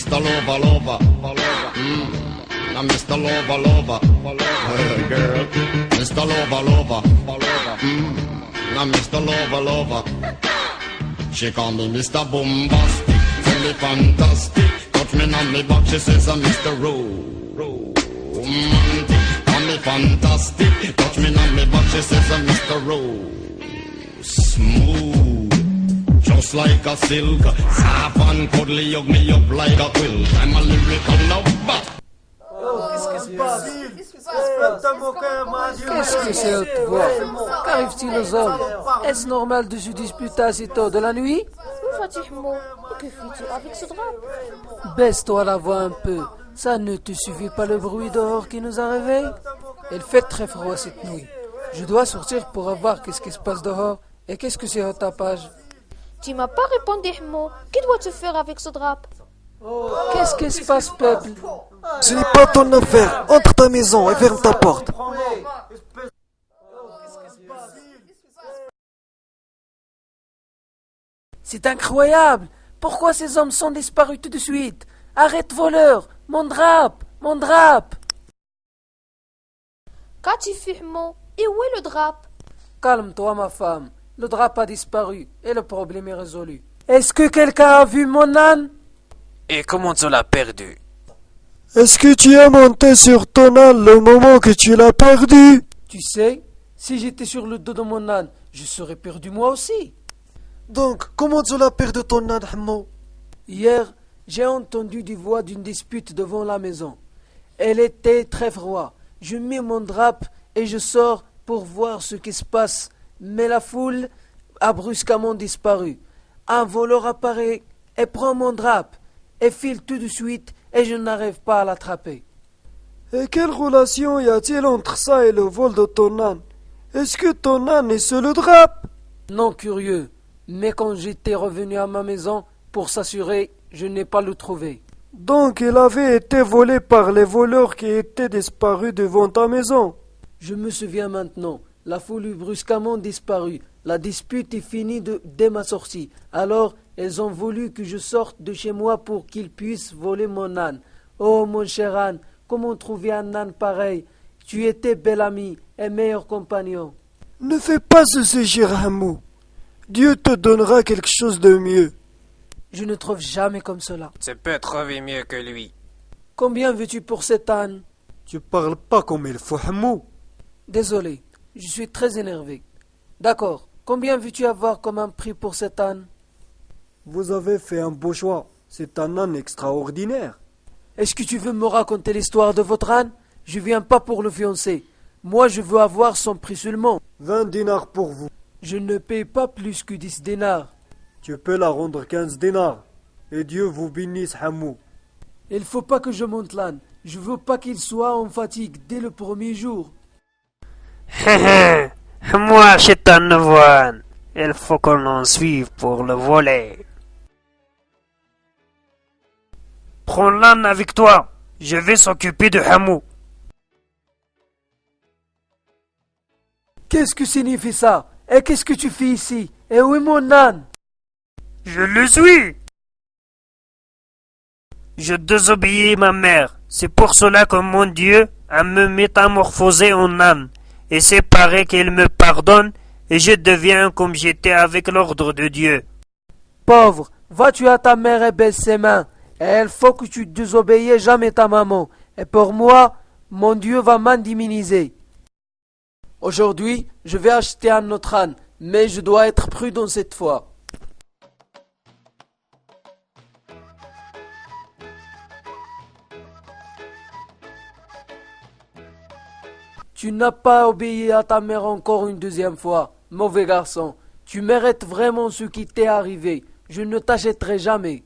Mr. Lover, lover, I'm Mr. Lover, lover, girl. Mr. Lover, lover, I'm Mr. Lover, lover. She call me Mr. Bombastic, tell me fantastic. Touch me on me back, she says I'm Mr. Romantic. Call me fantastic, touch me on me back, she says I'm Mr. Smooth, just like a silk. Soft and cuddly, hug me up like a quilt. I'm a lyrical lover. Qu'est-ce qui se passe? Qu'est-ce que c'est haute voix? Qu'arrive-t-il aux hommes? Est-ce normal de se disputer assez tôt de la nuit? Fatihmo, que fais-tu avec ce drap? Baisse-toi la voix un peu. Ça ne te suffit pas le bruit dehors qui nous a réveillés? Il fait très froid cette nuit. Je dois sortir pour voir qu'est-ce qui se passe dehors. Et qu'est-ce que c'est au tapage? Tu m'as pas répondu, Hmo. Que dois-tu faire avec ce drap? Qu'est-ce qui se passe, peuple? Ce n'est pas ton affaire. Entre ta maison et ferme ta porte. C'est incroyable. Pourquoi ces hommes sont disparus tout de suite? Arrête, voleur. Mon drap. Mon drap. Qu'as-tu fait, Hmo? Et où est le drap? Calme-toi, ma femme. Le drap a disparu et le problème est résolu. Est-ce que quelqu'un a vu mon âne? Et comment tu l'as perdu? Est-ce que tu es monté sur ton âne le moment que tu l'as perdu? Tu sais, si j'étais sur le dos de mon âne, je serais perdu moi aussi. Donc, comment tu l'as perdu ton âne, Hmo? Hier, j'ai entendu des voix d'une dispute devant la maison. Elle était très froide. Je mets mon drap et je sors pour voir ce qui se passe. Mais la foule a brusquement disparu. Un voleur apparaît et prend mon drap et file tout de suite et je n'arrive pas à l'attraper. Et quelle relation y a-t-il entre ça et le vol de ton âne? Est-ce que ton âne est sur le drap? Non, curieux, mais quand j'étais revenu à ma maison pour s'assurer, je n'ai pas le trouvé. Donc il avait été volé par les voleurs qui étaient disparus devant ta maison. Je me souviens maintenant, la foule eut brusquement disparu. La dispute est finie dès ma sortie. Alors, elles ont voulu que je sorte de chez moi pour qu'ils puissent voler mon âne. Oh, mon cher âne, comment trouver un âne pareil? Tu étais bel ami et meilleur compagnon. Ne fais pas ceci, cher Hmo. Dieu te donnera quelque chose de mieux. Je ne trouve jamais comme cela. Tu peux trouver mieux que lui. Combien veux-tu pour cet âne? Tu parles pas comme il faut, Hmo. Désolé, je suis très énervé. D'accord, combien veux-tu avoir comme un prix pour cet âne? Vous avez fait un beau choix. C'est un âne extraordinaire. Est-ce que tu veux me raconter l'histoire de votre âne? Je viens pas pour le fiancer. Moi, je veux avoir son prix seulement. 20 dinars pour vous. Je ne paye pas plus que 10 dinars. Tu peux la rendre 15 dinars. Et Dieu vous bénisse, Hmo. Il faut pas que je monte l'âne. Je veux pas qu'il soit en fatigue dès le premier jour. Moi, c'est un nouveau âne. Il faut qu'on l'en suive pour le voler. Prends l'âne avec toi. Je vais s'occuper de Hmo. Qu'est-ce que signifie ça? Et qu'est-ce que tu fais ici? Et où est mon âne? Je le suis. Je désobéis ma mère. C'est pour cela que mon Dieu a me métamorphosé en âne. Et c'est pareil qu'il me pardonne et je deviens comme j'étais avec l'ordre de Dieu. Pauvre, vas-tu à ta mère et baisse ses mains. Et il faut que tu désobéis jamais ta maman. Et pour moi, mon Dieu va m'indemniser. Aujourd'hui, je vais acheter un autre âne, mais je dois être prudent cette fois. Tu n'as pas obéi à ta mère encore une deuxième fois, mauvais garçon. Tu mérites vraiment ce qui t'est arrivé. Je ne t'achèterai jamais.